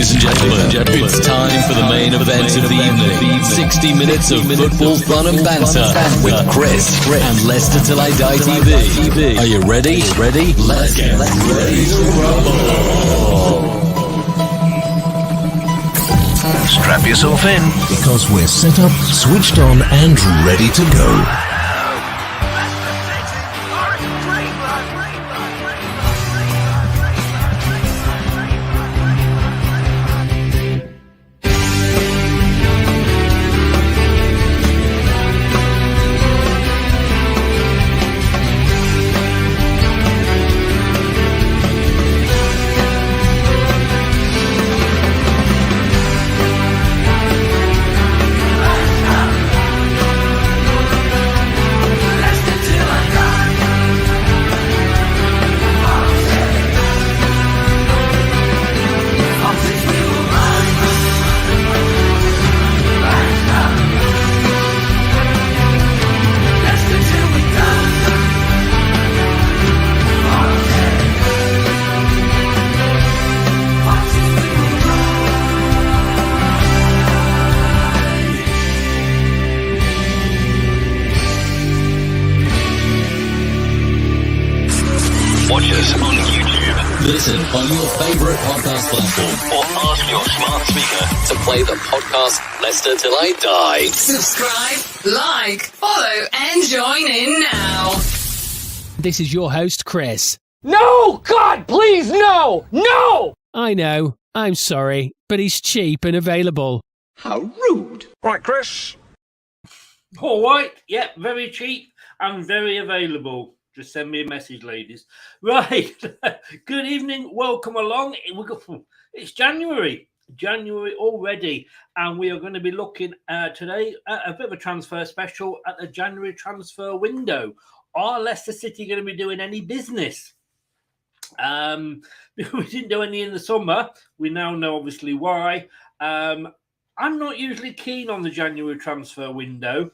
Ladies and gentlemen, it's time for the main event of the evening. 60 minutes of football fun and banter with Chris and Leicester Till I Die TV. Are you ready? Let's get ready to rumble. Strap yourself in, because we're set up, switched on and ready to go. Listen on your favourite podcast platform or ask your smart speaker to play the podcast Leicester Till I Die. Subscribe, like, follow and join in now. This is your host, Chris. No! God, please, no! No! I know, I'm sorry, but he's cheap and available. How rude. Right, Chris. All right, yep, very cheap and very available. Just send me a message, ladies. Right. Good evening. Welcome along. It's January already. And we are going to be looking today at a bit of a transfer special at the January transfer window. Are Leicester City going to be doing any business? We didn't do any in the summer. We now know obviously why. I'm not usually keen on the January transfer window,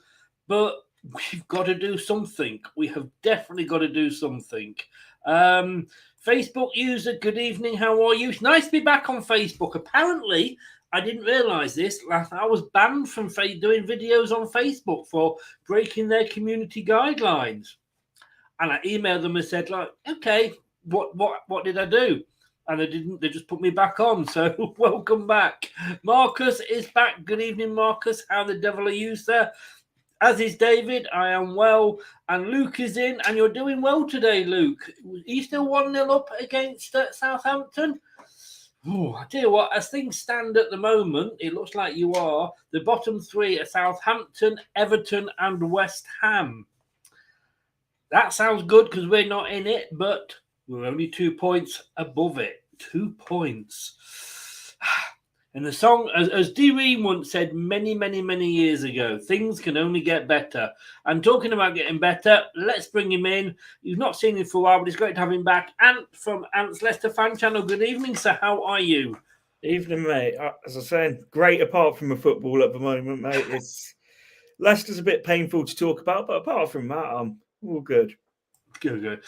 but we've got to do something. We have definitely got to do something. Facebook user, good evening. How are you? It's nice to be back on Facebook. Apparently, I didn't realise this. I was banned from doing videos on Facebook for breaking their community guidelines. And I emailed them and said, like, okay, what did I do? And they didn't. They just put me back on. So welcome back. Marcus is back. Good evening, Marcus. How the devil are you, sir? As is David, I am well, and Luke is in, and you're doing well today, Luke. Are you still 1-0 up against Southampton? Oh, I tell you what, as things stand at the moment, it looks like you are. The bottom three are Southampton, Everton, and West Ham. That sounds good because we're not in it, but we're only 2 points above it. 2 points. And the song, as D. Ream once said many, many, many years ago, things can only get better. And talking about getting better, let's bring him in. You've not seen him for a while, but it's great to have him back. Ant from Ant's Leicester Fan Channel. Good evening, sir. How are you? Evening, mate. As I was saying, great apart from the football at the moment, mate. Leicester's a bit painful to talk about, but apart from that, I'm all good. Good.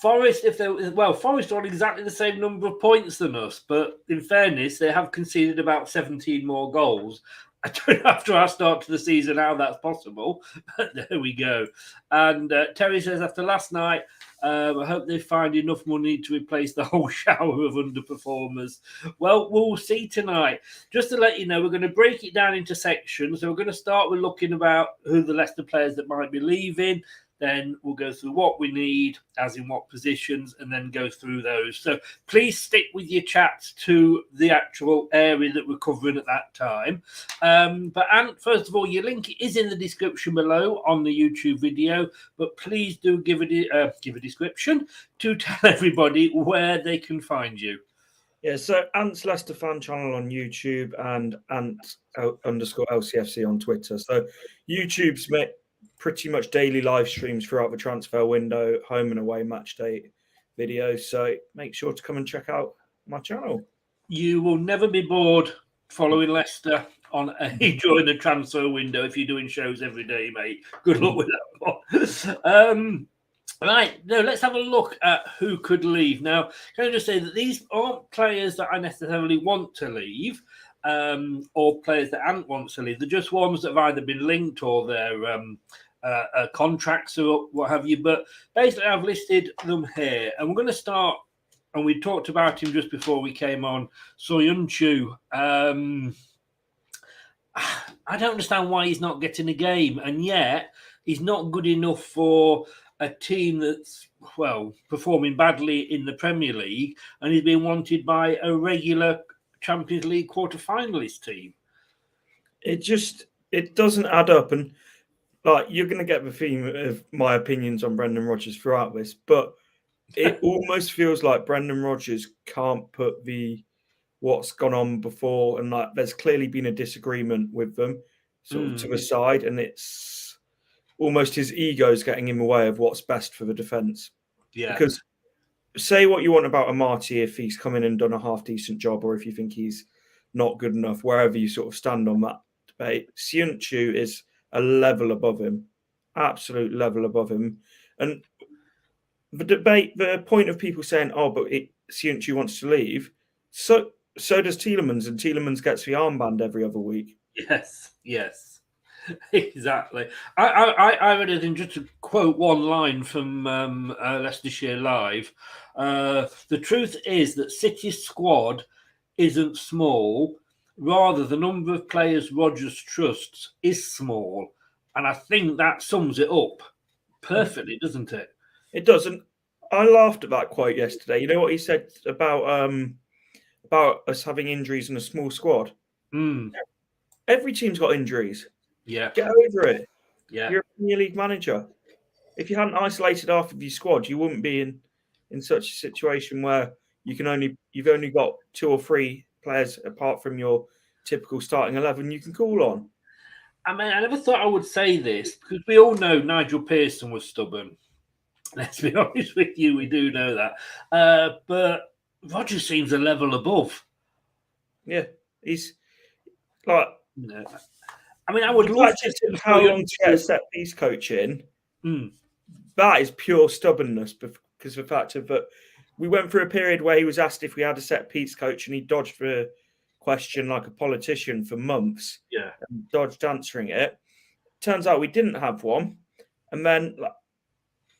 Forest, Forest are on exactly the same number of points than us, but in fairness, they have conceded about 17 more goals. I don't know after our start to the season how that's possible, but there we go. And Terry says, after last night, I hope they find enough money to replace the whole shower of underperformers. Well, we'll see tonight. Just to let you know, we're going to break it down into sections. So we're going to start with looking about who the Leicester players that might be leaving. Then we'll go through what we need, as in what positions, and then go through those. So please stick with your chats to the actual area that we're covering at that time. But Ant, first of all, your link is in the description below on the YouTube video. But please do give a description to tell everybody where they can find you. Yeah, so Ant's Leicester Fan Channel on YouTube and Ant_LCFC on Twitter. So YouTube's pretty much daily live streams throughout the transfer window, home and away match day videos. So make sure to come and check out my channel. You will never be bored following Leicester during the transfer window if you're doing shows every day, mate. Good luck with that one. Right, now let's have a look at who could leave. Now, can I just say that these aren't players that I necessarily want to leave, or players that aren't want to leave. They're just ones that have either been linked or their contracts are up, what have you. But basically, I've listed them here, and we're going to start. And we talked about him just before we came on. Soyuncu. I don't understand why he's not getting a game, and yet he's not good enough for a team that's, well, performing badly in the Premier League, and he's being wanted by a regular Champions League quarter-finalist team. It doesn't add up, and like you're going to get the theme of my opinions on Brendan Rodgers throughout this, but it almost feels like Brendan Rodgers can't put what's gone on before, and like there's clearly been a disagreement with them, sort of to the side, and it's almost his ego's getting in the way of what's best for the defence. Yeah. Because say what you want about Amati if he's come in and done a half-decent job, or if you think he's not good enough, wherever you sort of stand on that debate, Soyuncu is a level above him, absolute level above him. And the point of people saying, oh, but Soyuncu wants to leave, so does Tielemans, and Tielemans gets the armband every other week. Yes. Exactly. I read it in just to quote one line from Leicestershire Live. The truth is that City's squad isn't small. Rather, the number of players Rodgers trusts is small. And I think that sums it up perfectly, doesn't it? It doesn't. I laughed at that quote yesterday. You know what he said about us having injuries in a small squad? Every team's got injuries. Yeah. Get over it. Yeah. You're a Premier League manager. If you hadn't isolated half of your squad, you wouldn't be in such a situation where you've only got 2 or 3 players apart from your typical starting 11 you can call on. I mean, I never thought I would say this because we all know Nigel Pearson was stubborn. Let's be honest with you, we do know that. But Rodgers seems a level above. Yeah, he's like. No. I mean, I would love to how long to get a set piece coach in. That is pure stubbornness because of the fact that we went through a period where he was asked if we had a set piece coach and he dodged the question like a politician for months. Yeah, and dodged answering it. Turns out we didn't have one, and then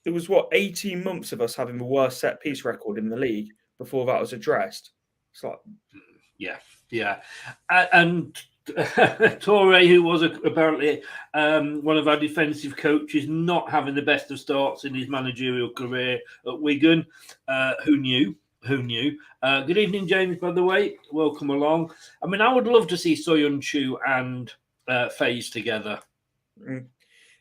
it was 18 months of us having the worst set piece record in the league before that was addressed. It's like, yeah, and Torre, who was apparently one of our defensive coaches, not having the best of starts in his managerial career at Wigan. Who knew? Good evening, James, by the way. Welcome along. I mean, I would love to see Soyuncu and FaZe together.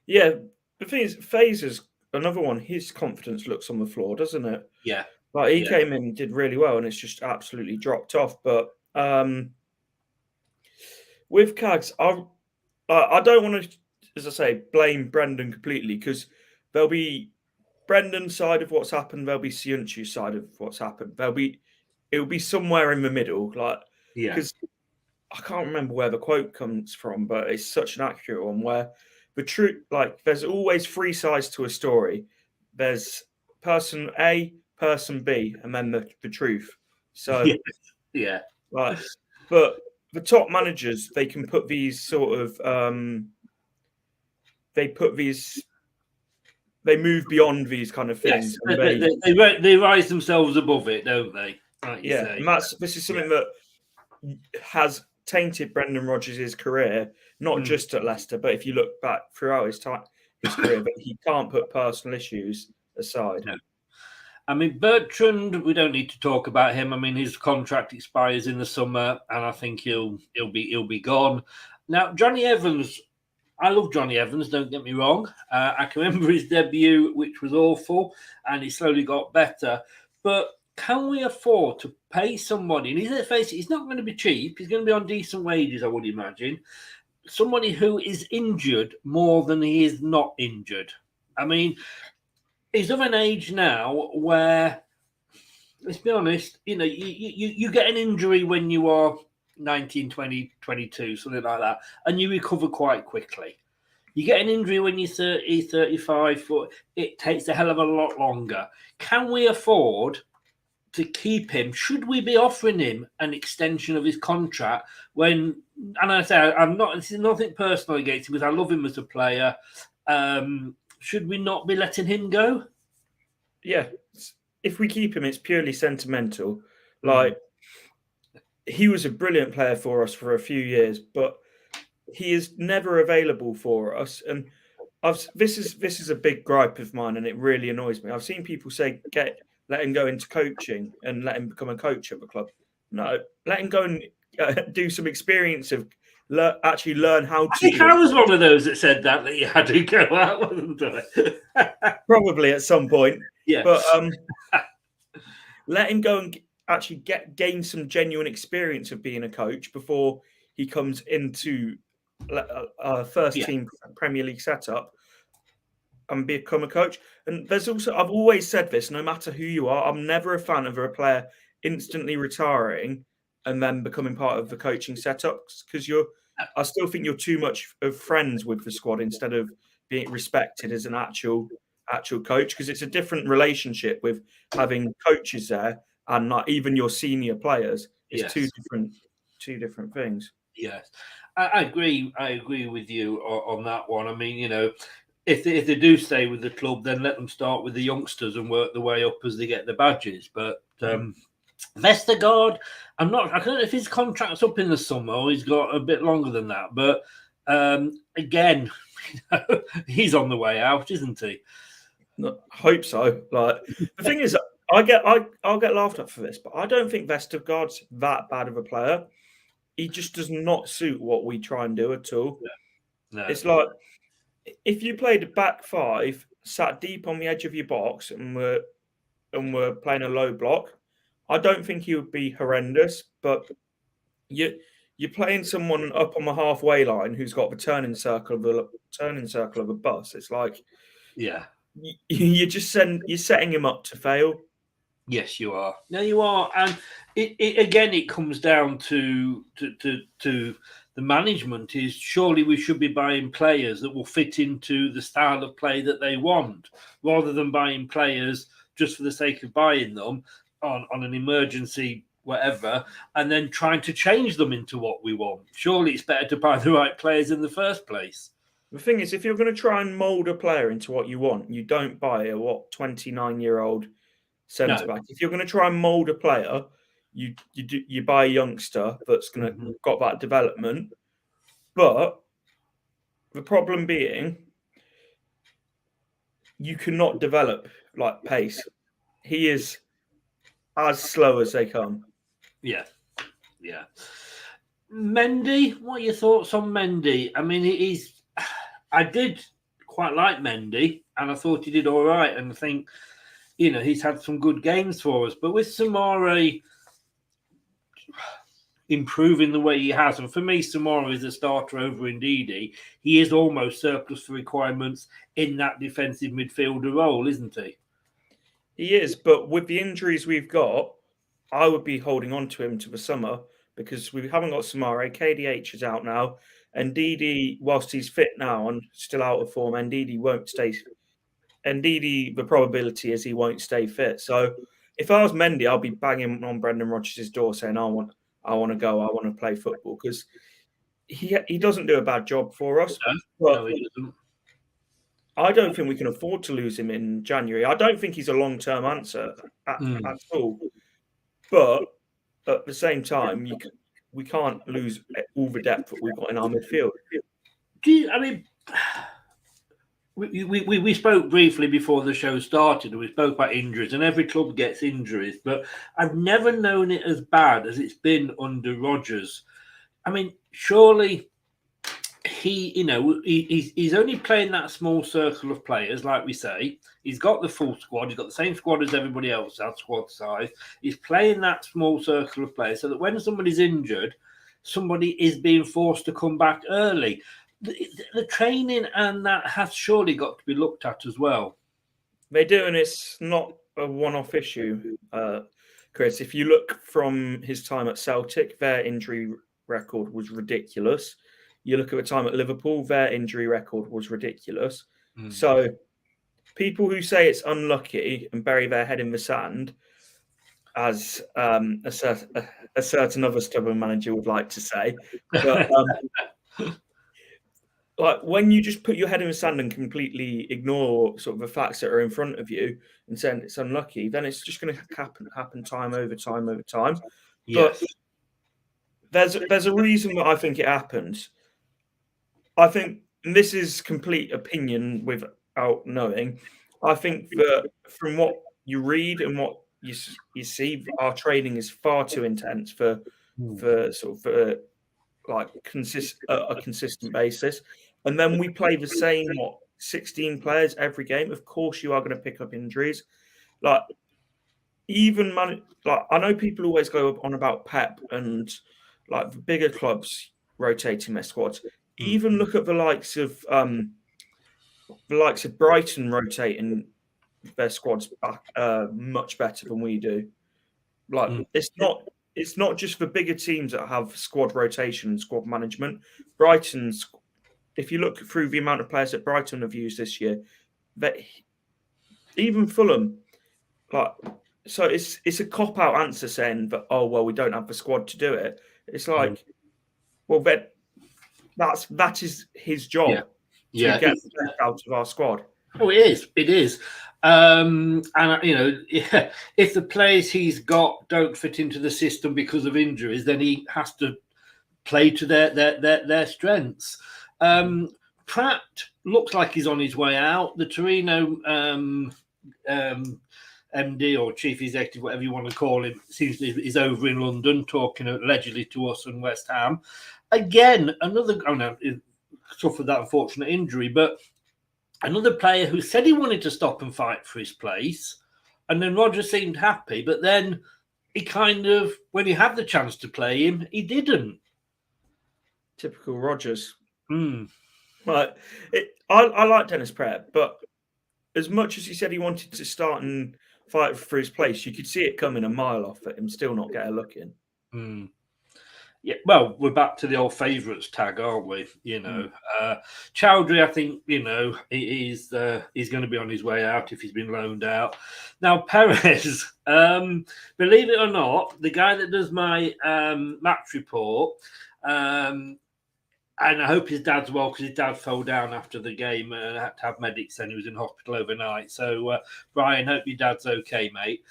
Yeah, the thing is, FaZe is another one. His confidence looks on the floor, doesn't it? Yeah. Like he came in, did really well, and it's just absolutely dropped off. But with Cags, I don't want to, as I say, blame Brendan completely because there'll be Brendan's side of what's happened. There'll be Soyuncu's side of what's happened. It'll be somewhere in the middle, because I can't remember where the quote comes from, but it's such an accurate one where the truth, there's always 3 sides to a story. There's person A, person B, and then the truth. So yeah. Right. But the top managers, they can put these sort of they move beyond these kind of things. Yes. They rise themselves above it, don't they? Like you say. And this is something that has tainted Brendan Rodgers' career, not just at Leicester, but if you look back throughout his career, but he can't put personal issues aside. No. I mean, Bertrand, we don't need to talk about him. I mean, his contract expires in the summer, and I think he'll be gone. Now, Johnny Evans, I love Johnny Evans, don't get me wrong. I can remember his debut, which was awful, and he slowly got better. But can we afford to pay somebody, and let's face it, he's not going to be cheap. He's going to be on decent wages, I would imagine. Somebody who is injured more than he is not injured. I mean, he's of an age now where, let's be honest, you get an injury when you are 19, 20, 22, something like that, and you recover quite quickly. You get an injury when you're 30, 35, it takes a hell of a lot longer. Can we afford to keep him? Should we be offering him an extension of his contract when, and I say, I'm not, this is nothing personal against him because I love him as a player. Should we not be letting him go? Yeah. If we keep him, it's purely sentimental. Like, he was a brilliant player for us for a few years, but he is never available for us. And this is a big gripe of mine, and it really annoys me. I've seen people say, let him go into coaching and let him become a coach of a club. No, let him go and do some experience of actually learn how to. I think I was one of those that said that you had to go out, wasn't I? Probably at some point. Yeah. But let him go and actually gain some genuine experience of being a coach before he comes into a first team Premier League setup and become a coach. And there's also, I've always said this, no matter who you are, I'm never a fan of a player instantly retiring and then becoming part of the coaching setups, because I still think you're too much of friends with the squad instead of being respected as an actual coach, because it's a different relationship with having coaches there and not even your senior players. It's two different things. Yes, I agree. I agree with you on that one. I mean, if they do stay with the club, then let them start with the youngsters and work their way up as they get the badges. But Vestergaard, I don't know if his contract's up in the summer or he's got a bit longer than that. But again, he's on the way out, isn't he? No, I hope so. Like, the thing is, I'll get laughed at for this, but I don't think Vestergaard's that bad of a player. He just does not suit what we try and do at all. No. It's like, if you played a back five, sat deep on the edge of your box, and were playing a low block, I don't think he would be horrendous. But you're playing someone up on the halfway line who's got the turning circle of a bus. It's like, you're setting him up to fail. Yes, you are. No, you are, and it comes down to the management. Is surely we should be buying players that will fit into the style of play that they want, rather than buying players just for the sake of buying them on an emergency whatever, and then trying to change them into what we want. Surely it's better to buy the right players in the first place. The thing is, if you're going to try and mould a player into what you want, you don't buy a 29-year-old centre back. If you're going to try and mould a player, you buy a youngster that's going to got that development. But the problem being, you cannot develop like pace. He is as slow as they come. Yeah. Mendy, what are your thoughts on Mendy? I mean, I did quite like Mendy, and I thought he did all right. And I think, he's had some good games for us. But with Samari improving the way he has, and for me, Samari is a starter over Ndidi. He is almost surplus for requirements in that defensive midfielder role, isn't he? He is, but with the injuries we've got, I would be holding on to him to the summer, because we haven't got Samari. KDH is out now. And Ndidi, whilst he's fit now and still out of form, Ndidi won't stay. Ndidi, the probability is he won't stay fit. So if I was Mendy, I'll be banging on Brendan Rodgers' door saying, I want to go, I want to play football, because he doesn't do a bad job for us. No, he doesn't. I don't think we can afford to lose him in January. I don't think he's a long-term answer at all. But at the same time, we can't lose all the depth that we've got in our midfield. We spoke briefly before the show started, and we spoke about injuries, and every club gets injuries, but I've never known it as bad as it's been under Rodgers. I mean, surely he's only playing that small circle of players, like we say. He's got the full squad. He's got the same squad as everybody else, that squad size. He's playing that small circle of players so that when somebody's injured, somebody is being forced to come back early. The training and that has surely got to be looked at as well. They do, and it's not a one-off issue, Chris. If you look from his time at Celtic, their injury record was ridiculous. you look at the time at Liverpool, their injury record was ridiculous. So people who say it's unlucky and bury their head in the sand, as a certain other stubborn manager would like to say, but like when you just put your head in the sand and completely ignore sort of the facts that are in front of you and saying it's unlucky, then it's just going to happen time over time over time. Yes. But there's a reason that I think it happens. I think, and this is complete opinion without knowing, I think that from what you read and what you see, our training is far too intense for sort of like a consistent basis. And then we play the same 16 players every game. Of course, you are going to pick up injuries. Like I know people always go on about Pep and like the bigger clubs rotating their squads. Even look at the likes of Brighton rotating their squads back much better than we do. Like it's not just the bigger teams that have squad rotation and squad management. Brighton's, if you look through the amount of players that Brighton have used this year, that even Fulham, like, so it's a cop out answer saying that, oh well, we don't have the squad to do it. It's like, well, that is his job to get the best out of our squad. Oh, it is. It is. And you know, if the players he's got don't fit into the system because of injuries, then he has to play to their strengths. Pratt looks like he's on his way out. The Torino MD or chief executive, whatever you want to call him, seems is over in London talking allegedly to us and West Ham. Again, suffered that unfortunate injury, but another player who said he wanted to stop and fight for his place, and then Rodgers seemed happy, but then he kind of, when he had the chance to play him, he didn't. Typical Rodgers. Right. I like Dennis Pratt, but as much as he said he wanted to start and fight for his place, you could see it coming a mile off at him still not get a look in. Yeah, well, we're back to the old favourites tag, aren't we? You know, Chowdhury, I think, you know, he's going to be on his way out if he's been loaned out. Now, Perez, believe it or not, the guy that does my match report, and I hope his dad's well because his dad fell down after the game and had to have medics and he was in hospital overnight. So, Brian, hope your dad's okay, mate.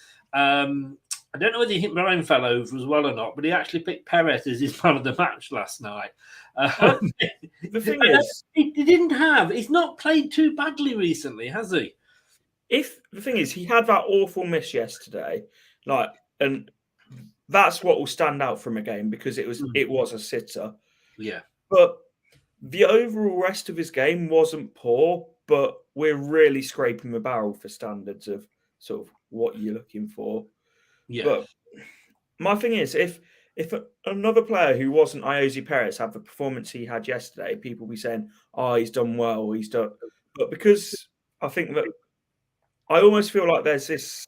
I don't know whether you think Brian fell over as well or not, but he actually picked Perez as his man of the match last night. The thing is, he's not played too badly recently, has he? The thing is, he had that awful miss yesterday, and that's what will stand out from a game because it was a sitter. Yeah. But the overall rest of his game wasn't poor, but we're really scraping the barrel for standards of sort of what you're looking for. Yeah. But my thing is, if another player who wasn't Iosi Perez had the performance he had yesterday, people will be saying, oh, he's done well, he's done. But because I think that I almost feel like there's this,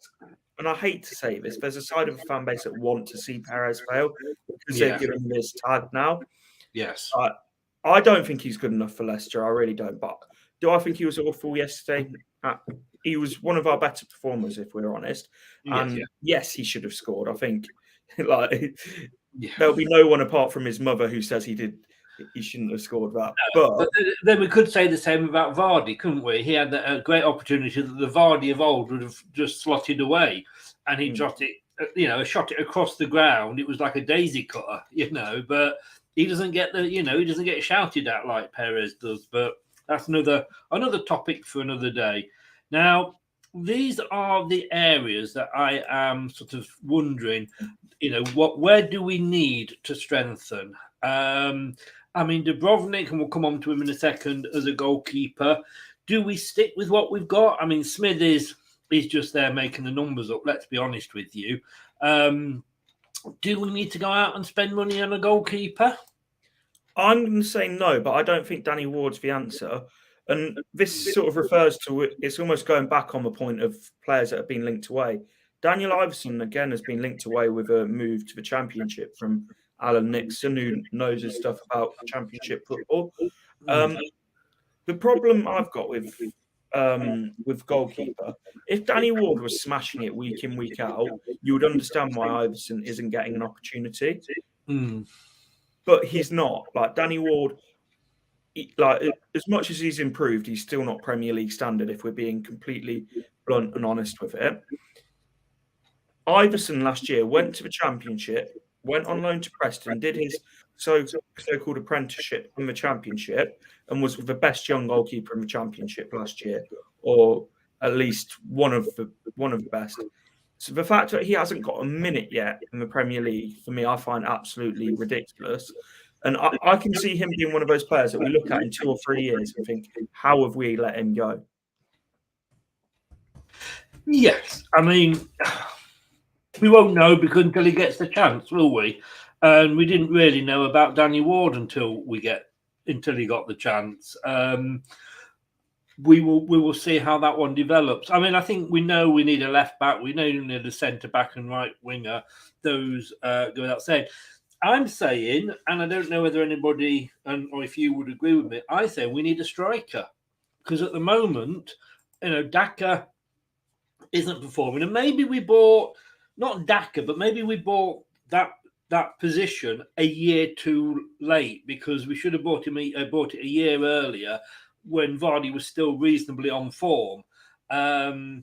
and I hate to say this, there's a side of the fan base that want to see Perez fail because they're giving him this tag now. Yes. I don't think he's good enough for Leicester. I really don't. But do I think he was awful yesterday? He was one of our better performers, if we're honest. And yes, he should have scored. I think there'll be no one apart from his mother who says he shouldn't have scored that. But then we could say the same about Vardy, couldn't we? He had a great opportunity that the Vardy of old would have just slotted away, and he shot it. Shot it across the ground. It was like a daisy cutter, But he doesn't get he doesn't get shouted at like Perez does. But that's another topic for another day. Now, these are the areas that I am sort of wondering, where do we need to strengthen? I mean, Dubrovnik, and we'll come on to him in a second, as a goalkeeper. Do we stick with what we've got? I mean, Smith is just there making the numbers up, let's be honest with you. Do we need to go out and spend money on a goalkeeper? I'm going to say no, but I don't think Danny Ward's the answer. And this sort of refers to it's almost going back on the point of players that have been linked away. Daniel Iverson, again, has been linked away with a move to the Championship from Alan Nixon, who knows his stuff about Championship football. The problem I've got with goalkeeper, if Danny Ward was smashing it week in, week out, you would understand why Iverson isn't getting an opportunity. But he's not. Like Danny Ward, as much as he's improved, he's still not Premier League standard, if we're being completely blunt and honest with it. Iverson last year went to the Championship, went on loan to Preston, did his so-called apprenticeship in the Championship, and was the best young goalkeeper in the Championship last year, or at least one of the best. So the fact that he hasn't got a minute yet in the Premier League, for me, I find absolutely ridiculous. And I can see him being one of those players that we look at in 2 or 3 years and think, how have we let him go? Yes, I mean, we won't know because until he gets the chance, will we? And we didn't really know about Danny Ward until he got the chance. We will see how that one develops. I mean, I think we know we need a left back. We know we need a centre back and right winger. Those go without saying. I'm saying, and I don't know whether anybody or if you would agree with me, I say we need a striker because at the moment, Daka isn't performing, and maybe we bought not Daka, but maybe we bought that position a year too late because we should have bought it a year earlier when Vardy was still reasonably on form. So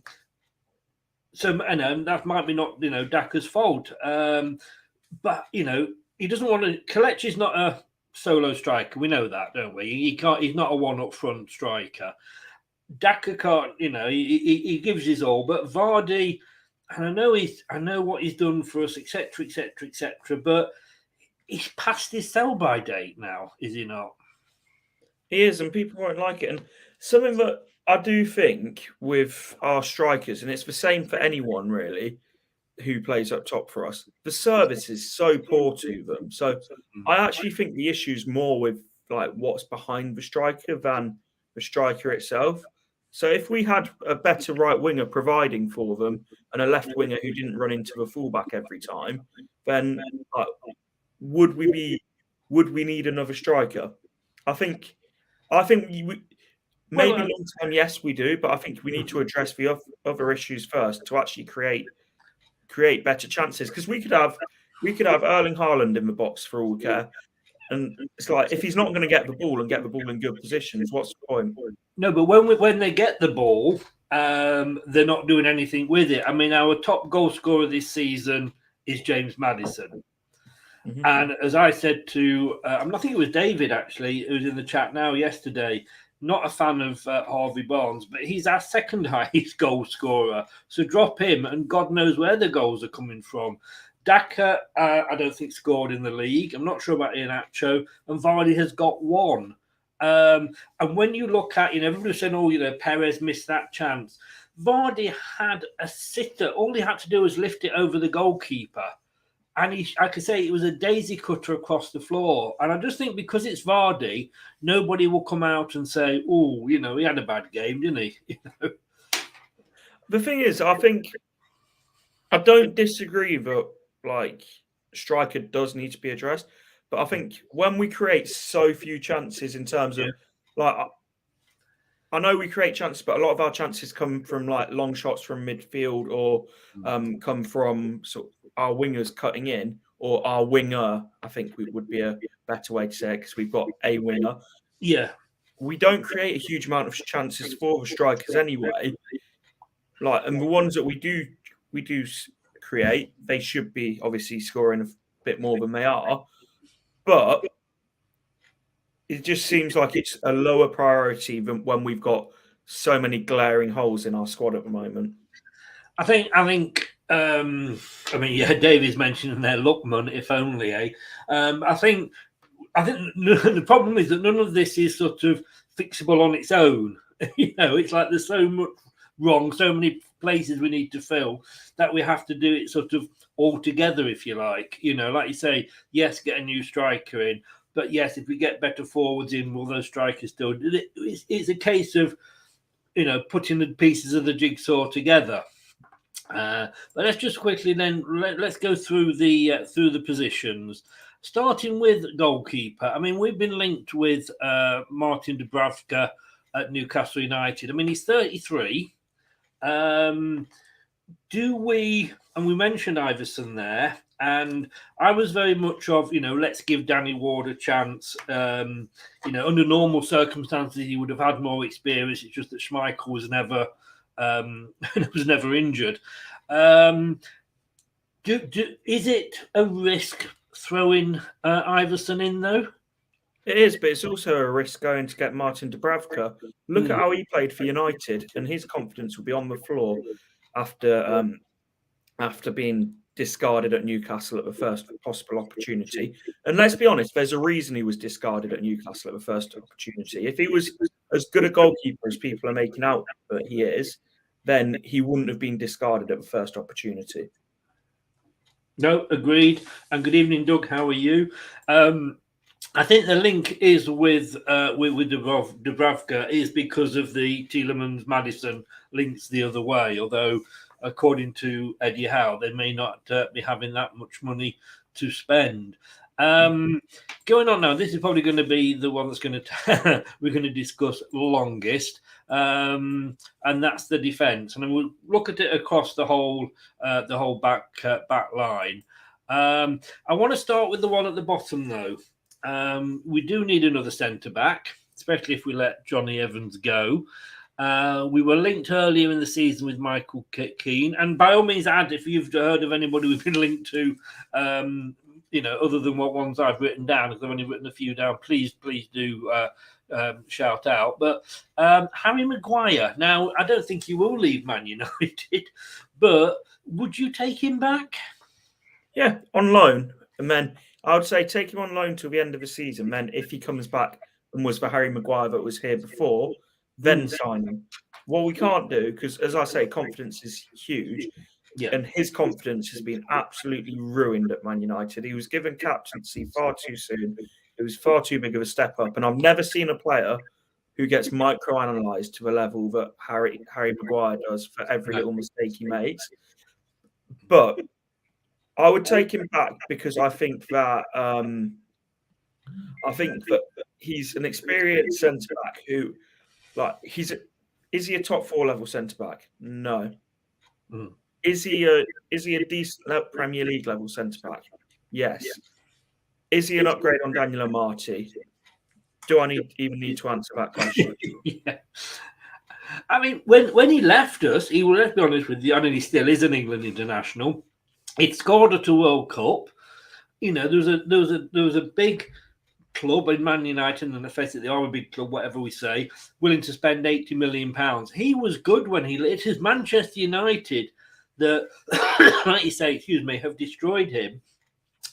that might be not Daka's fault, but he doesn't want to. Kelechi's not a solo striker. We know that, don't we? He can't. He's not a one up front striker. Daka can't. He gives his all, but Vardy. And I know what he's done for us, etc., etc., etc. But he's past his sell-by date now, is he not? He is, and people won't like it. And something that I do think with our strikers, and it's the same for anyone really who plays up top for us, the service is so poor to them. So I actually think the issue's more with like what's behind the striker than the striker itself. So if we had a better right winger providing for them and a left winger who didn't run into the fullback every time, then would we need another striker? I think maybe long term, yes, we do, but I think we need to address the other issues first to actually create better chances. Because we could have Erling Haaland in the box for all we care. And it's like, if he's not going to get the ball in good positions, what's the point? No, but when they get the ball, they're not doing anything with it. I mean, our top goal scorer this season is James Maddison. Mm-hmm. And as I said to, I think it was David actually, who was in the chat now yesterday, not a fan of Harvey Barnes, but he's our second highest goal scorer. So drop him and God knows where the goals are coming from. Daka, I don't think scored in the league. I'm not sure about Iheanacho. And Vardy has got one. And when you look at, everybody's saying, Perez missed that chance. Vardy had a sitter. All he had to do was lift it over the goalkeeper. And I could say it was a daisy cutter across the floor. And I just think because it's Vardy, nobody will come out and say, oh, he had a bad game, didn't he? The thing is, I don't disagree that, striker does need to be addressed. But I think when we create so few chances in terms of, I know we create chances, but a lot of our chances come from, long shots from midfield or come from sort of our wingers cutting in, or our winger, I think would be a better way to say it, because we've got a winger. Yeah. We don't create a huge amount of chances for the strikers anyway. And the ones that we do create, they should be obviously scoring a bit more than they are. But it just seems like it's a lower priority than when we've got so many glaring holes in our squad at the moment. I think. David's mentioning there, Lookman, if only, eh? I think the problem is that none of this is sort of fixable on its own. It's like there's so much wrong, so many places we need to fill that we have to do it sort of all together, if you like. Like you say, yes, get a new striker in, but yes, if we get better forwards in, will those strikers still do it? It's a case of, putting the pieces of the jigsaw together. But let's just quickly then let's go through the positions. starting with goalkeeper. I mean, we've been linked with Martin Dubravka at Newcastle United. I mean, he's 33. Do we, and we mentioned Iverson there, and I was very much of, let's give Danny Ward a chance. Under normal circumstances, he would have had more experience. It's just that Schmeichel was never injured. Is it a risk throwing Iverson in, though? It is, but it's also a risk going to get Martin Dubravka. Look at how he played for United, and his confidence will be on the floor after being discarded at Newcastle at the first possible opportunity. And let's be honest, there's a reason he was discarded at Newcastle at the first opportunity. If he was as good a goalkeeper as people are making out that he is, then he wouldn't have been discarded at the first opportunity. No, agreed. And good evening, Doug. How are you? I think the link is with Dubravka is because of the Tielemans-Maddison links the other way, although according to Eddie Howe, they may not be having that much money to spend. Going on now, this is probably going to be the one that's going to we're going to discuss longest, and that's the defence. And we'll look at it across the whole back line. I want to start with the one at the bottom, though. We do need another centre back, especially if we let Johnny Evans go. We were linked earlier in the season with Michael Keane, and by all means, add if you've heard of anybody we've been linked to, other than what ones I've written down, because I've only written a few down. Please do shout out. But Harry Maguire. Now, I don't think he will leave Man United, but would you take him back? Yeah, on loan, and then I would say take him on loan till the end of the season. Then, if he comes back and was the Harry Maguire that was here before, then sign him. What we can't do, because as I say, confidence is huge, and his confidence has been absolutely ruined at Man United. He was given captaincy far too soon. It was far too big of a step up, and I've never seen a player who gets microanalyzed to a level that Harry Maguire does for every little mistake he makes. But I would take him back because I think that he's an experienced centre back who, is he a top 4 level centre back? No. Is he a decent Premier League level centre back? Yes. Is he an upgrade on Daniel Amati? Do I even need to answer that question? Yeah. I mean, when he left us, he was, let's be honest with you, I know he still is an England international. He'd scored at a World Cup. There was a big club in Man United, and let's face it, they are a big club, whatever we say, willing to spend £80 million. He was good when it is Manchester United that, like you say, have destroyed him.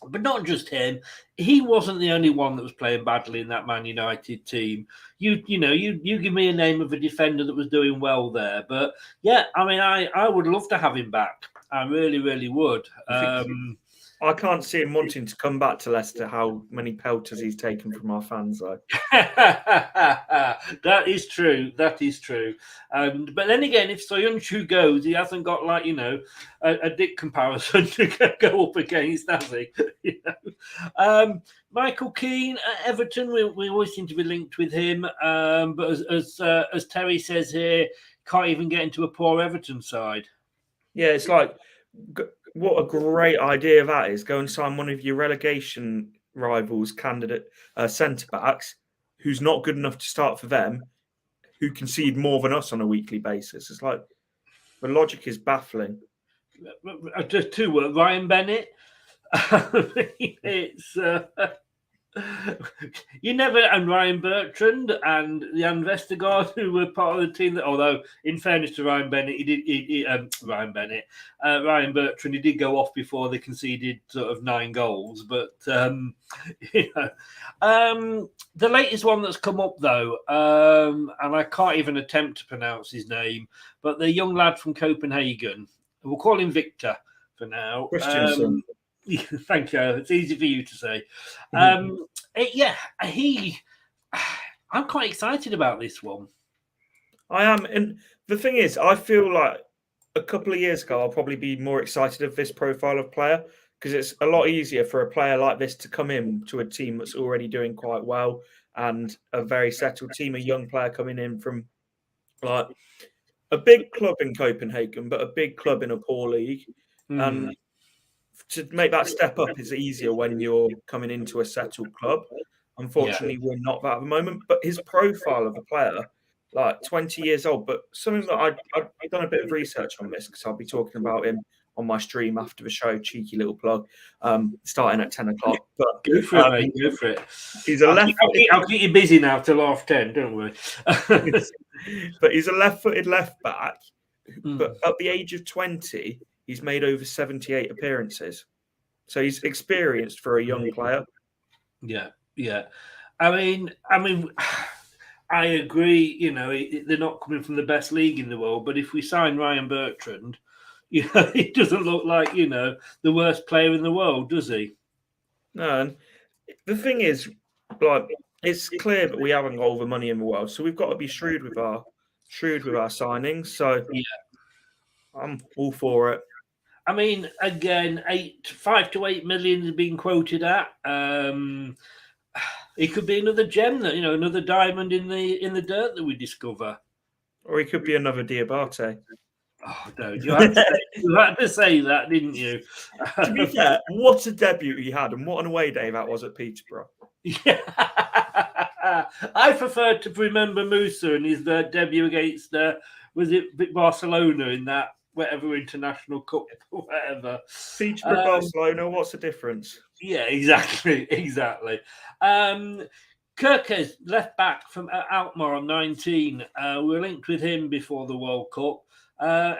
But not just him. He wasn't the only one that was playing badly in that Man United team. You give me a name of a defender that was doing well there. But yeah, I mean, I would love to have him back. I really, really would. I can't see him wanting to come back to Leicester, how many pelters he's taken from our fans, though. That is true. But then again, if Soyuncu goes, he hasn't got a dick comparison to go up against, has he? Michael Keane at Everton, we always seem to be linked with him. But as Terry says here, can't even get into a poor Everton side. Yeah, it's like, what a great idea that is. Go and sign one of your relegation rivals candidate centre-backs who's not good enough to start for them, who concede more than us on a weekly basis. It's like, the logic is baffling. Just 2 words. Ryan Bennett. It's... You never, and Ryan Bertrand and Jan Vestergaard, who were part of the team. That, although, in fairness to Ryan Bennett, Ryan Bertrand, he did go off before they conceded sort of 9 goals. But the latest one that's come up though, and I can't even attempt to pronounce his name, but the young lad from Copenhagen, we'll call him Victor for now. Christiansen. Thank you. It's easy for you to say. I'm quite excited about this one. I am. And the thing is, I feel like a couple of years ago, I'll probably be more excited of this profile of player because it's a lot easier for a player like this to come in to a team that's already doing quite well and a very settled team, a young player coming in from like a big club in Copenhagen, but a big club in a poor league. And to make that step up is easier when you're coming into a settled club. Unfortunately, we're not that at the moment. But his profile of a player, like 20 years old, but something that I've done a bit of research on this because I'll be talking about him on my stream after the show. Cheeky little plug, starting at 10 o'clock. But go for it, mate. Go for it. He's a I'll keep you busy now till 10:30. Don't worry. But he's a left-footed left back. But at the age of 20, he's made over 78 appearances. So he's experienced for a young player. Yeah. I mean, I agree. You know, they're not coming from the best league in the world. But if we sign Ryan Bertrand, you know, he doesn't look like, you know, the worst player in the world, does he? No. And the thing is, like, it's clear that we haven't got all the money in the world, so we've got to be shrewd with our signings. So yeah, I'm all for it. I mean, again, 5 to 8 million is being quoted at. It could be another gem that, you know, another diamond in the dirt that we discover. Or he could be another Diabate. Oh no, you had to say that, didn't you? To be fair, what a debut he had, and what an away day that was at Peterborough. Yeah. I prefer to remember Musa and his debut against was it Barcelona in that whatever international cup or whatever. Peterborough, Barcelona, what's the difference? Yeah, exactly. Kirkes, left back from Alkmaar on 19. We were linked with him before the World Cup.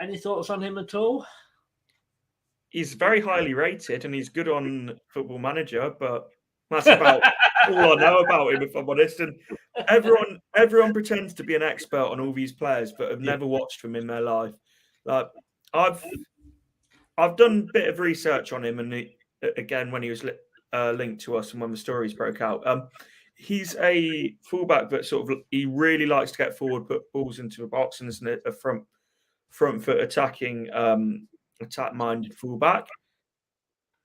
Any thoughts on him at all? He's very highly rated and he's good on Football Manager, but that's about all I know about him, if I'm honest. And everyone pretends to be an expert on all these players, but have never watched them in their life. Like I've done a bit of research on him, and again when he was linked to us and when the stories broke out, he's a fullback that he really likes to get forward, put balls into the box, and is a front foot attacking, attack-minded fullback.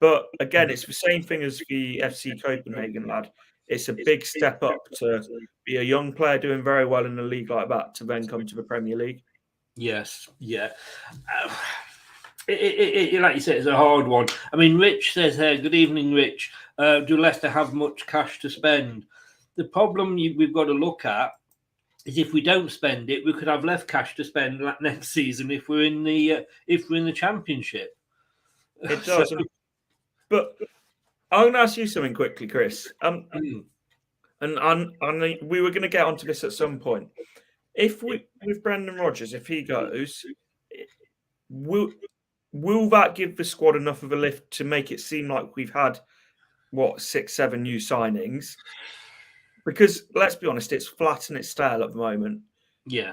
But again, it's the same thing as the FC Copenhagen lad. It's a big step up to be a young player doing very well in a league like that to then come to the Premier League. Yes, yeah. Like you said, it's a hard one. I mean, Rich says here, good evening, Rich. Do Leicester have much cash to spend? The problem we've got to look at is if we don't spend it, we could have less cash to spend next season if we're in the Championship. It does. But I'm going to ask you something quickly, Chris. And we were going to get onto this at some point. If with Brendan Rodgers, if he goes, will that give the squad enough of a lift to make it seem like we've had 6-7 new signings? Because let's be honest, it's flat and it's stale at the moment. Yeah.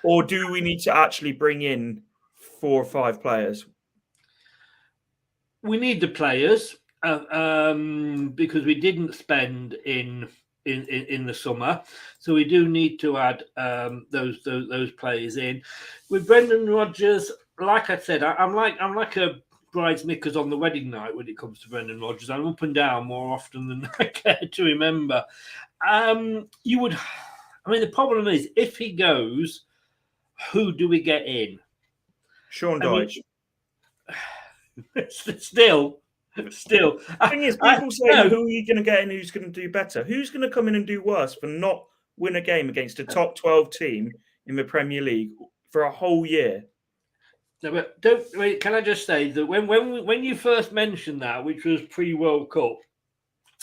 Or do we need to actually bring in 4 or 5 players? We need the players because we didn't spend in the summer, so we do need to add those players in. With Brendan Rodgers, like I said, I'm like a bride's knickers on the wedding night when it comes to Brendan Rodgers. I'm up and down more often than I care to remember. The problem is if he goes, who do we get in? Sean Dyche. Still. The thing is, people say, who are you going to get in who's going to do better? Who's going to come in and do worse for not win a game against a top 12 team in the Premier League for a whole year? No, but don't wait. Can I just say that when you first mentioned that, which was pre-World Cup,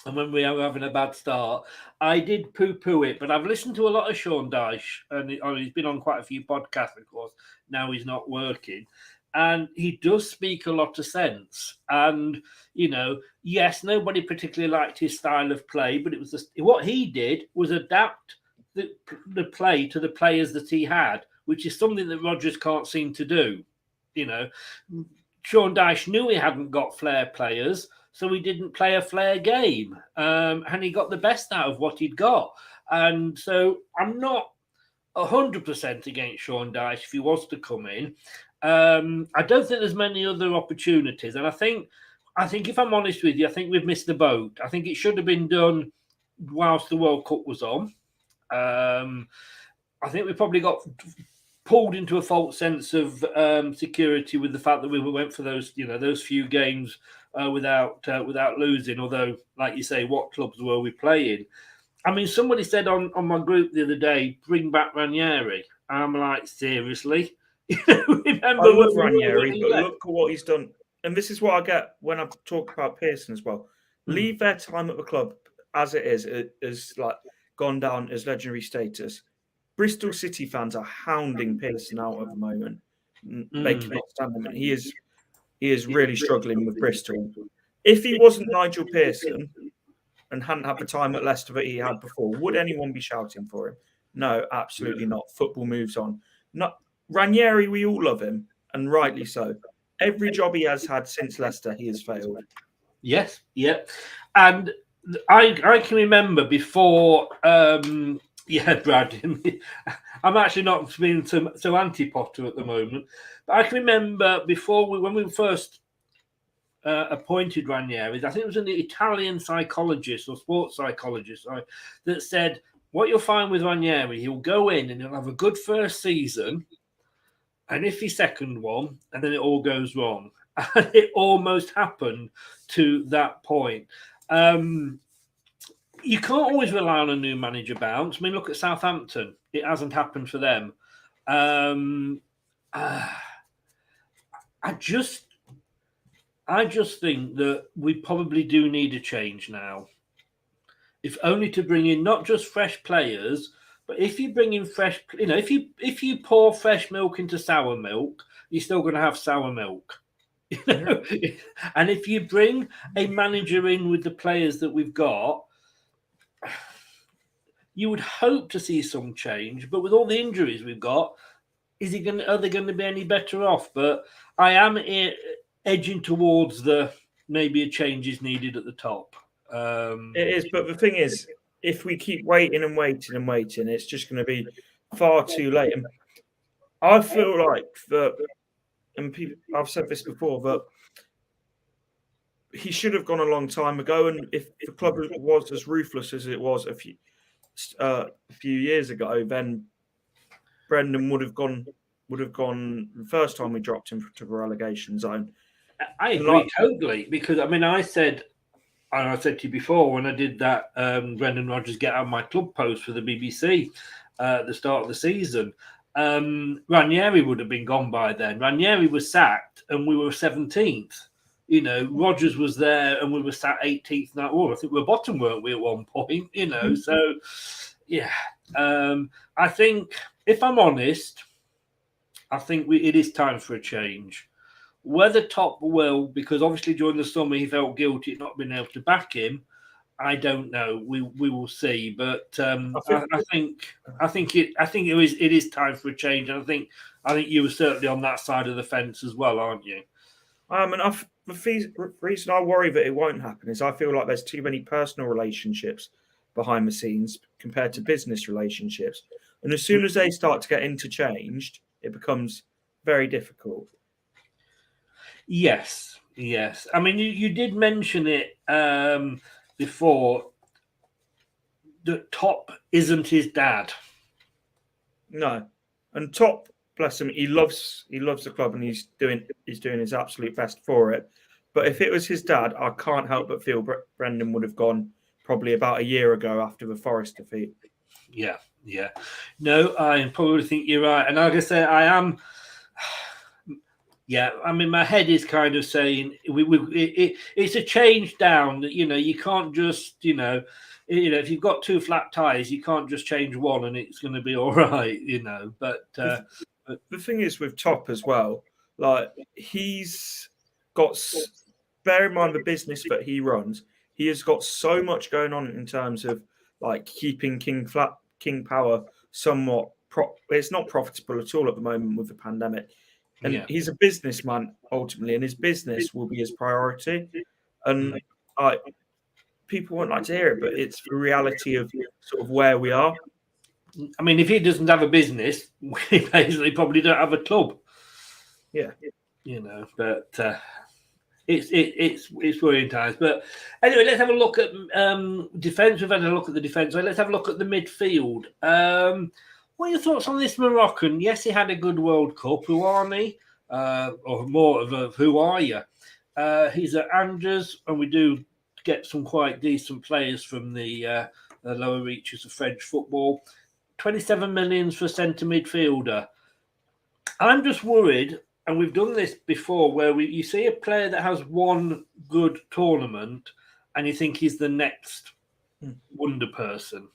and when we were having a bad start, I did poo-poo it. But I've listened to a lot of Sean Dyche, and he's been on quite a few podcasts, of course. Now he's not working. And he does speak a lot of sense. And, yes, nobody particularly liked his style of play, but it was what he did was adapt the play to the players that he had, which is something that Rodgers can't seem to do. Sean Dyche knew he hadn't got flair players, so he didn't play a flair game. And he got the best out of what he'd got. And so I'm not 100% against Sean Dyche if he was to come in. I don't think there's many other opportunities, and I think I think if I'm honest with you, I think we've missed the boat. I think it should have been done whilst the World Cup was on. I think we probably got pulled into a false sense of security with the fact that we went for those few games without losing. Although, like you say, what clubs were we playing? I mean, somebody said on my group the other day, bring back Ranieri. I'm like, seriously? I love Ranieri, but look at what he's done. And this is what I get when I talk about Pearson as well. Leave their time at the club as it is like gone down as legendary status. Bristol City fans are hounding Pearson out at the moment. They cannot stand him. And he is really struggling with Bristol. If he wasn't Nigel Pearson and hadn't had the time at Leicester that he had before, would anyone be shouting for him? No, absolutely not. Football moves on. Ranieri, we all love him, and rightly so. Every job he has had since Leicester, he has failed. Yes, yeah. And I can remember before, Brad, I'm actually not being so anti-Potter at the moment, but I can remember before when we first appointed Ranieri, I think it was an Italian psychologist or sports psychologist that said, what you'll find with Ranieri, he'll go in and he'll have a good first season, and if he's second one, and then it all goes wrong. And it almost happened to that point. You can't always rely on a new manager bounce. I mean, look at Southampton. It hasn't happened for them. I just think that we probably do need a change now. If only to bring in not just fresh players, but if you bring in fresh, if you pour fresh milk into sour milk, you're still going to have sour milk. And if you bring a manager in with the players that we've got, you would hope to see some change. But with all the injuries we've got, are they going to be any better off? But I am edging towards maybe a change is needed at the top. It is, but the thing is, if we keep waiting and waiting and waiting, it's just going to be far too late. And I feel like that, and I've said this before, that he should have gone a long time ago. And if the club was as ruthless as it was a few years ago, then Brendan would have gone the first time we dropped him to the relegation zone. I agree totally, because I said to you before when I did that Brendan Rodgers get out of my club post for the BBC at the start of the season, Ranieri would have been gone by then. Ranieri was sacked and we were 17th. Rodgers was there and we were sat 18th now. I think we were bottom, weren't we, at one point? So yeah. I think, if I'm honest, I think it is time for a change. Whether Top will, because obviously during the summer he felt guilty at not being able to back him, I don't know. We will see, but I think it is time for a change, and I think you were certainly on that side of the fence as well, aren't you? And the reason I worry that it won't happen is I feel like there's too many personal relationships behind the scenes compared to business relationships, and as soon as they start to get interchanged, it becomes very difficult. Yes. I mean, you did mention it before. That Top isn't his dad. No, and Top, bless him, he loves the club and he's doing his absolute best for it. But if it was his dad, I can't help but feel Brendan would have gone probably about a year ago after the Forest defeat. Yeah. No, I probably think you're right, and like I say, I am. Yeah, I mean, my head is kind of saying it's a change down. That you can't just if you've got two flat tires, you can't just change one and it's going to be all right. But the thing is with Top as well, like he's got. Bear in mind the business that he runs. He has got so much going on in terms of like keeping King Power somewhat. It's not profitable at all at the moment with the pandemic. And he's a businessman ultimately, and his business will be his priority. And people won't like to hear it, but it's the reality of sort of where we are. I mean, if he doesn't have a business, we basically probably don't have a club. Yeah. But it's worrying times. But anyway, let's have a look at defence. We've had a look at the defence. So let's have a look at the midfield. What are your thoughts on this Moroccan? Yes, he had a good World Cup. Who are he? Or more of a who are you? He's at Angers, and we do get some quite decent players from the lower reaches of French football. 27 million for centre midfielder. I'm just worried, and we've done this before, where you see a player that has one good tournament, and you think he's the next wonder person.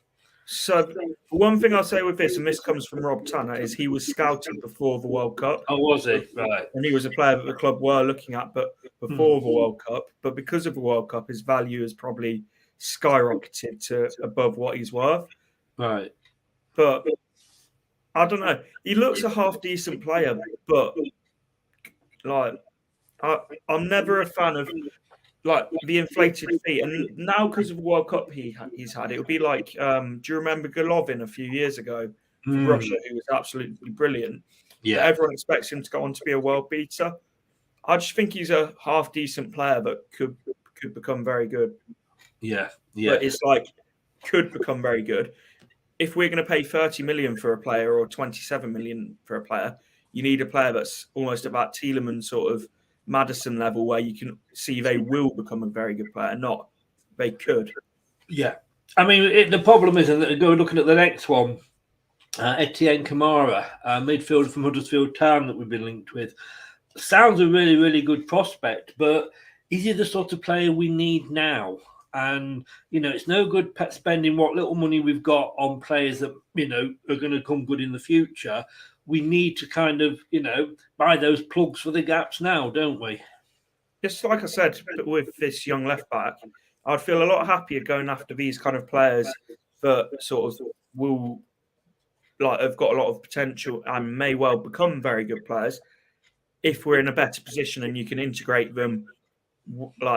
So one thing I'll say with this, and this comes from Rob Tanner, is he was scouted before the World Cup. Oh, was he? Right. And he was a player that the club were looking at, but before the World Cup. But because of the World Cup, his value has probably skyrocketed to above what he's worth. Right. But I don't know. He looks a half decent player, but like I'm never a fan of like the inflated feet. And now because of the World Cup he's had, it would be like, do you remember Golovin a few years ago for Russia, who was absolutely brilliant? Yeah. But everyone expects him to go on to be a world beater. I just think he's a half decent player that could become very good. Yeah. But it's like could become very good. If we're going to pay 30 million for a player or 27 million for a player, you need a player that's almost about Tielemans sort of Maddison level, where you can see they will become a very good player, not they could. Yeah. I mean, the problem is that go looking at the next one, Etienne Kamara, midfielder from Huddersfield Town that we've been linked with. Sounds a really, really good prospect, but is he the sort of player we need now? And, it's no good spending what little money we've got on players that, are going to come good in the future. We need to kind of, buy those plugs for the gaps now, don't we? Just like I said, with this young left back, I'd feel a lot happier going after these kind of players that sort of will have got a lot of potential and may well become very good players if we're in a better position and you can integrate them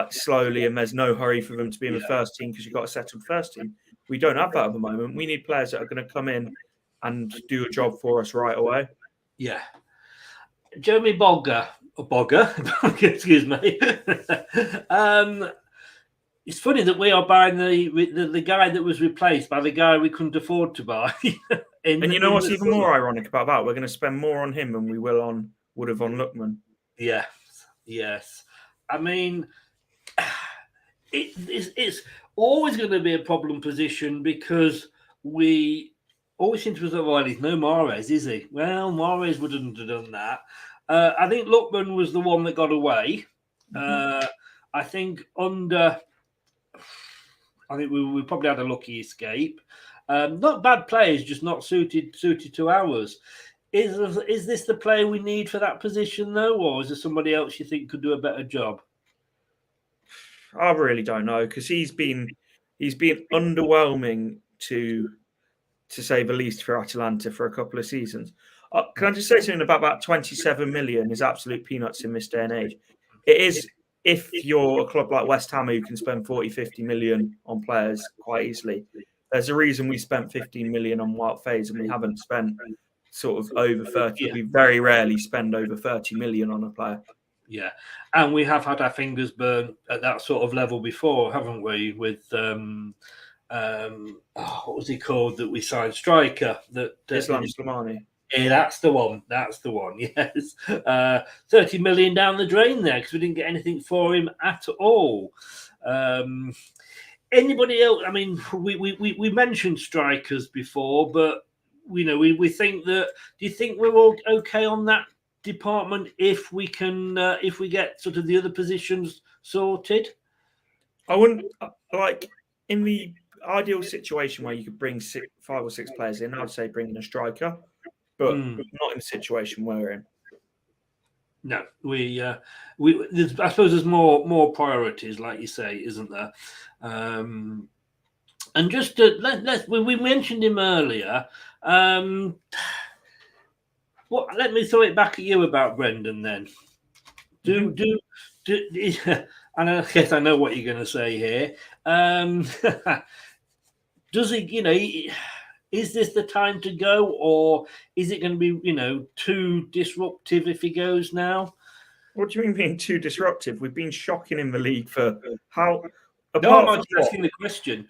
slowly and there's no hurry for them to be in the first team because you've got to set them first team. We don't have that at the moment. We need players that are going to come in and do a job for us right away. Yeah. Jeremy Bogger, excuse me. It's funny that we are buying the guy that was replaced by the guy we couldn't afford to buy. And you know what's even more ironic about that? We're going to spend more on him than we would have on Lookman. Yes. I mean, it's always going to be a problem position because we always seem to say, well, he's no Mahrez, is he? Well, Mahrez wouldn't have done that. I think Lookman was the one that got away. I think we probably had a lucky escape. Not bad players, just not suited to ours. Is this the player we need for that position, though, or is there somebody else you think could do a better job? I really don't know, because he's been underwhelming to say the least for Atalanta for a couple of seasons. Can I just say something about that 27 million is absolute peanuts in this day and age. It is if you're a club like West Ham who can spend 40, 50 million on players quite easily. There's a reason we spent 15 million on Wout Faes and we haven't spent sort of over 30. Yeah. We very rarely spend over 30 million on a player. Yeah, and we have had our fingers burned at that sort of level before, haven't we? With what was he called that we signed? Striker. Islam Slimani. Yeah, that's the one. Yes, 30 million down the drain there because we didn't get anything for him at all. Anybody else? I mean, we mentioned strikers before, but we think that. Do you think we're all okay on that department if we can if we get sort of the other positions sorted? I wouldn't like in the ideal situation where you could bring 5 or 6 players in. I'd say bring in a striker, but not in the situation we're in. No, I suppose there's more priorities, like you say, isn't there? And just we mentioned him earlier. Let me throw it back at you about Brendan then. And I guess I know what you're going to say here. Does he, is this the time to go, or is it going to be, too disruptive if he goes now? What do you mean being too disruptive? We've been shocking in the league for how? No, I'm Apart just from asking the question.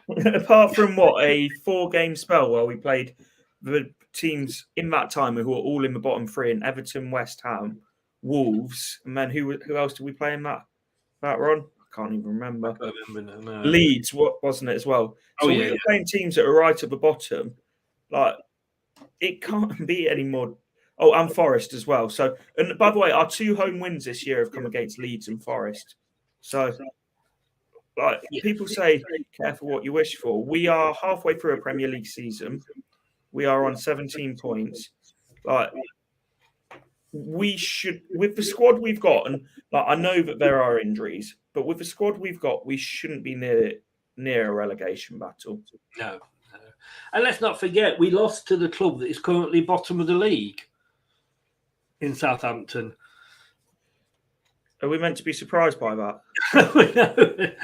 what? Apart from what? A 4-game spell where we played the teams in that time who were all in the bottom 3 in Everton, West Ham, Wolves, and then who else did we play in that run? I can't even remember. I can't remember, no. Leeds, wasn't it as well? So we were playing teams that are right at the bottom. Like, it can't be any more. Oh, and Forest as well. So, and by the way, our 2 home wins this year have come against Leeds and Forest. So, like, people say, careful what you wish for. We are halfway through a Premier League season. We are on 17 points. Like, we should, with the squad we've got, and like, I know that there are injuries, but with the squad we've got, we shouldn't be near a relegation battle. No. And let's not forget, we lost to the club that is currently bottom of the league in Southampton. Are we meant to be surprised by that?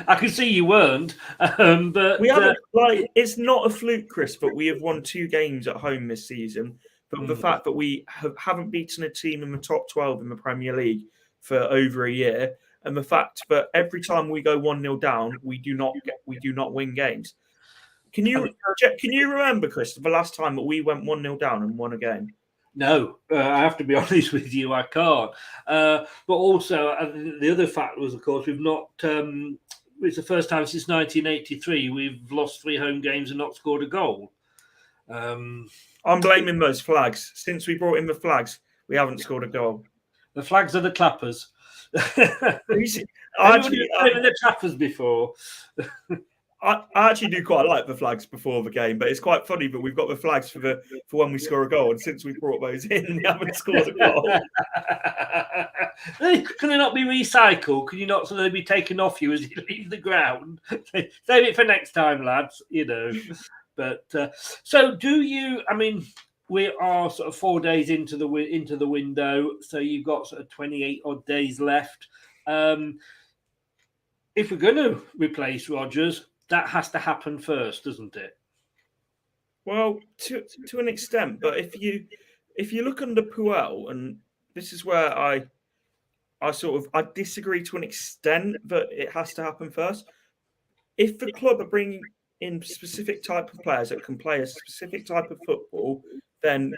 I can see you weren't, but we haven't. Like, it's not a fluke, Chris. But we have won 2 games at home this season. But the fact that we haven't beaten a team in the top 12 in the Premier League for over a year, and the fact that every time we go 1-0 down, we do not win games. Can you remember, Chris, the last time that we went 1-0 down and won a game? No, I have to be honest with you, I can't. But also, the other fact was, of course, we've not. It's the first time since 1983 we've lost 3 home games and not scored a goal. I'm blaming those flags. Since we brought in the flags, we haven't scored a goal. The flags are the clappers. Actually, the clappers before. I actually do quite like the flags before the game, but it's quite funny that we've got the flags for when we score a goal, and since we brought those in, we haven't scored a goal. Can they not be recycled? Can you not sort of be taken off you as you leave the ground? Save it for next time, lads. You know. But so, do you? I mean, we are sort of 4 days into the window, so you've got sort of 28 odd days left. If we're going to replace Rodgers, that has to happen first, doesn't it? Well, to an extent, but if you look under Puel, and this is where I disagree to an extent that it has to happen first. If the club are bringing in specific type of players that can play a specific type of football, then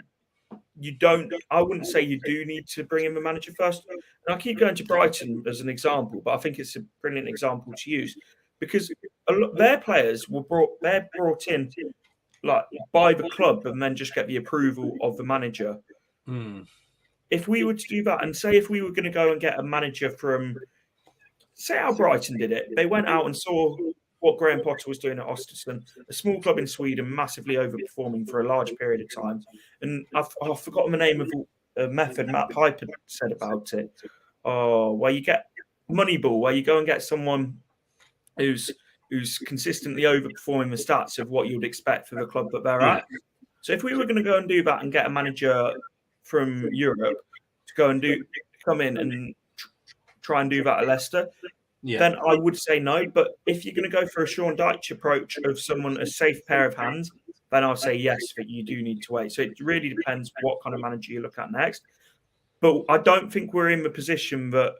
I wouldn't say you do need to bring in the manager first. And I keep going to Brighton as an example, but I think it's a brilliant example to use because their players were brought in like by the club and then just get the approval of the manager. If we were to do that, and say if we were going to go and get a manager from, say how Brighton did it, they went out and saw what Graham Potter was doing at Östersund, a small club in Sweden, massively overperforming for a large period of time. And I've forgotten the name of the method Matt Piper said about it. Where you get Moneyball, where you go and get someone who's consistently overperforming the stats of what you'd expect for the club that they're at. So if we were going to go and do that and get a manager from Europe to go and come in and try and do that at Leicester, then I would say no. But if you're going to go for a Sean Dyche approach of someone, a safe pair of hands, then I'll say yes, but you do need to wait. So it really depends what kind of manager you look at next. But I don't think we're in the position that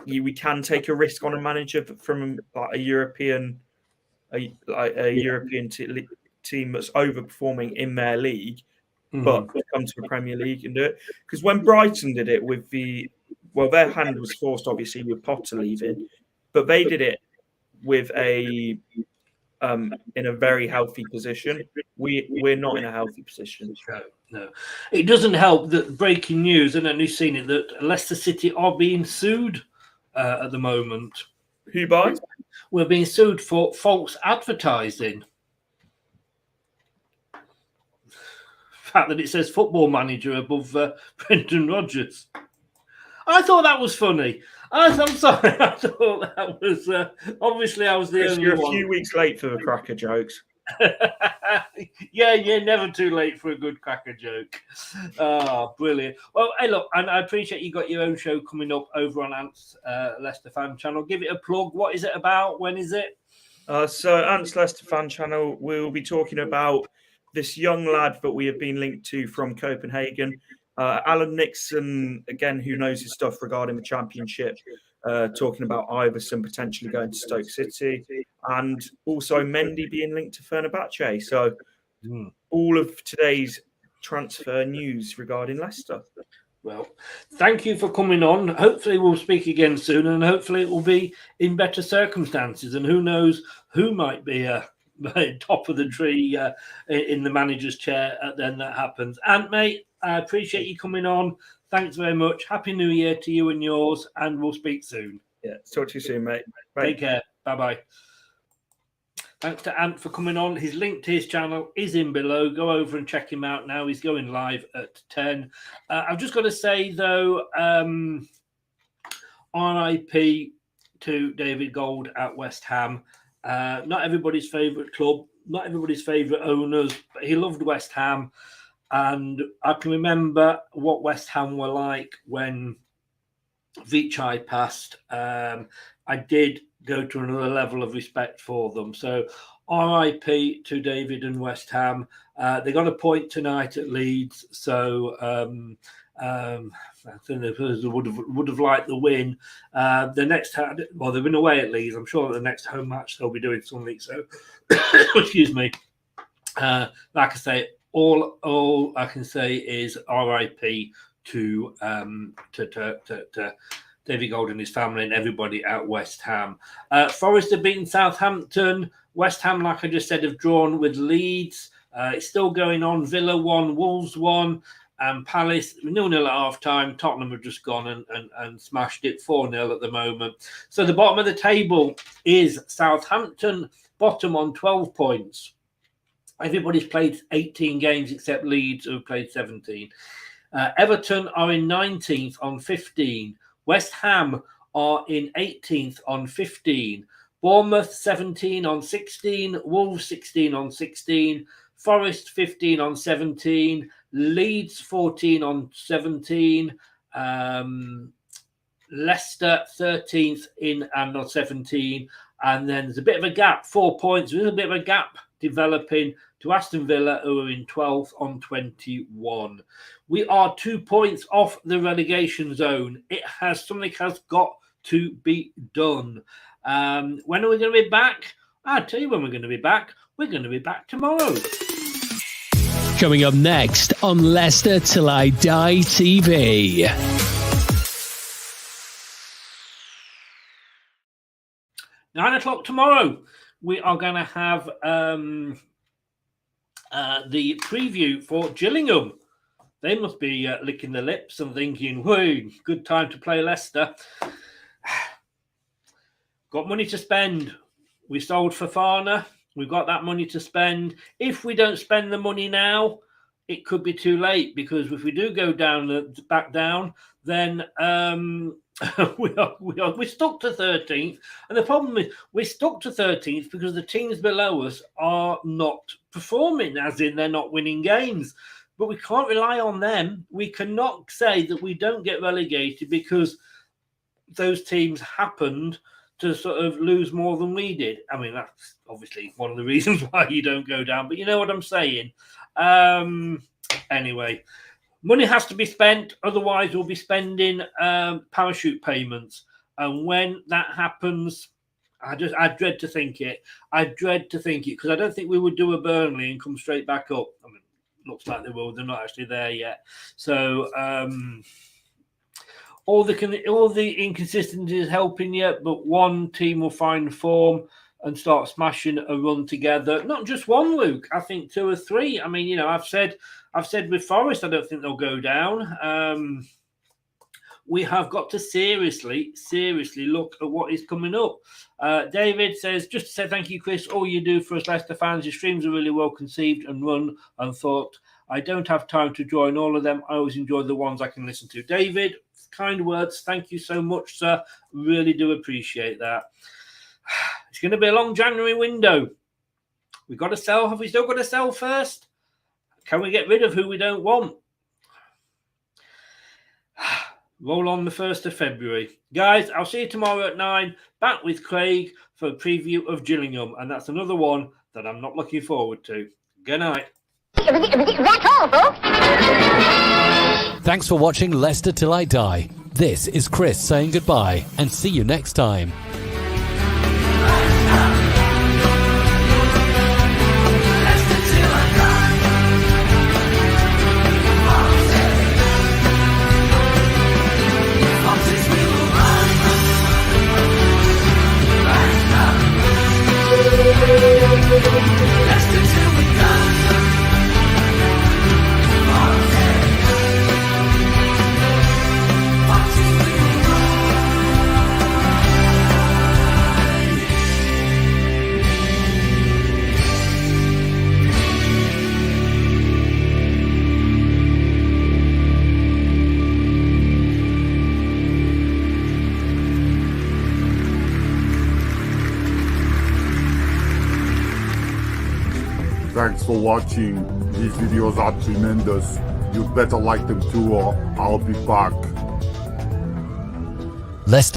we can take a risk on a manager from like a European team that's overperforming in their league, but come to the Premier League and do it. Because when Brighton did it with their hand was forced, obviously, with Potter leaving, but they did it with in a very healthy position. We're not in a healthy position. No. It doesn't help that breaking news, and I've seen it, that Leicester City are being sued at the moment. Who by? We're being sued for false advertising. The fact that it says football manager above Brendan Rodgers. I thought that was funny. I'm sorry. I thought that was obviously I was the only You're one. a few weeks late for the cracker jokes. Yeah, you're never too late for a good cracker joke. Oh, brilliant. Well, hey, look, and I appreciate you got your own show coming up over on Ant's Leicester Fan Channel. Give it a plug. What is it about? When is it? So Ant's Leicester Fan Channel, we'll be talking about this young lad that we have been linked to from Copenhagen. Alan Nixon, again, who knows his stuff regarding the Championship, talking about Iverson potentially going to Stoke City, and also Mendy being linked to Fenerbahce. So all of today's transfer news regarding Leicester. Well, thank you for coming on. Hopefully we'll speak again soon, and hopefully it will be in better circumstances, and who knows who might be top of the tree in the manager's chair then that happens. Ant, mate, I appreciate you coming on. Thanks very much. Happy New Year to you and yours, and we'll speak soon. Yeah, talk to you soon, mate. Bye. Take care. Bye-bye. Thanks to Ant for coming on. His link to his channel is in below. Go over and check him out now. He's going live at 10. I've just got to say, though, RIP to David Gold at West Ham. Not everybody's favourite club, not everybody's favourite owners, but he loved West Ham. And I can remember what West Ham were like when Vichai passed. I did go to another level of respect for them. So RIP to David and West Ham. They got a point tonight at Leeds. So I think they would have liked the win. The next time, well, they've been away at Leeds. I'm sure the next home match they'll be doing something. So, excuse me. Like I say, all I can say is RIP to David Gold and his family and everybody at West Ham. Forest have beaten Southampton. West Ham, like I just said, have drawn with Leeds. It's still going on. Villa won, Wolves won, and Palace 0-0 at half-time. Tottenham have just gone and smashed it 4-0 at the moment. So the bottom of the table is Southampton, bottom on 12 points. Everybody's played 18 games except Leeds, who have played 17. Everton are in 19th on 15. West Ham are in 18th on 15. Bournemouth 17 on 16. Wolves 16 on 16. Forest 15 on 17. Leeds 14 on 17. Leicester 13th in and on 17. And then there's a bit of a gap, 4 points. There's a bit of a gap developing to Aston Villa, who are in 12th on 21. We are 2 points off the relegation zone. Something has got to be done. When are we going to be back? I'll tell you when we're going to be back. We're going to be back tomorrow. Coming up next on Leicester Till I Die TV. £9 tomorrow. We are going to have the preview for Gillingham. They must be licking their lips and thinking, "Whoa, good time to play Leicester." Got money to spend. We sold Fofana. We've got that money to spend. If we don't spend the money now, it could be too late, because if we do go back down, then we're stuck to 13th. And the problem is we're stuck to 13th because the teams below us are not performing, as in they're not winning games. But we can't rely on them. We cannot say that we don't get relegated because those teams happened to sort of lose more than we did. I mean, that's obviously one of the reasons why you don't go down, but you know what I'm saying. Anyway, money has to be spent, otherwise we'll be spending parachute payments. And when that happens, I dread to think it. I dread to think it, because I don't think we would do a Burnley and come straight back up. I mean, looks like they will. They're not actually there yet. So all the inconsistencies helping you, but one team will find form and start smashing a run together. Not just one, Luke. I think 2 or 3. I mean, you know, I've said with Forest, I don't think they'll go down. We have got to seriously look at what is coming up. David says, just to say thank you, Chris. All you do for us Leicester fans, your streams are really well conceived and run and thought. I don't have time to join all of them. I always enjoy the ones I can listen to. David, kind words. Thank you so much, sir. Really do appreciate that. It's going to be a long January window. We've got to sell. Have we still got to sell first? Can we get rid of who we don't want? Roll on the 1st of February. Guys, I'll see you tomorrow at 9. Back with Craig for a preview of Gillingham. And that's another one that I'm not looking forward to. Good night. That's all, folks. Thanks for watching Leicester Till I Die. This is Chris saying goodbye and see you next time. Thanks for watching. These videos are tremendous. You better like them too, or I'll be back. Leicester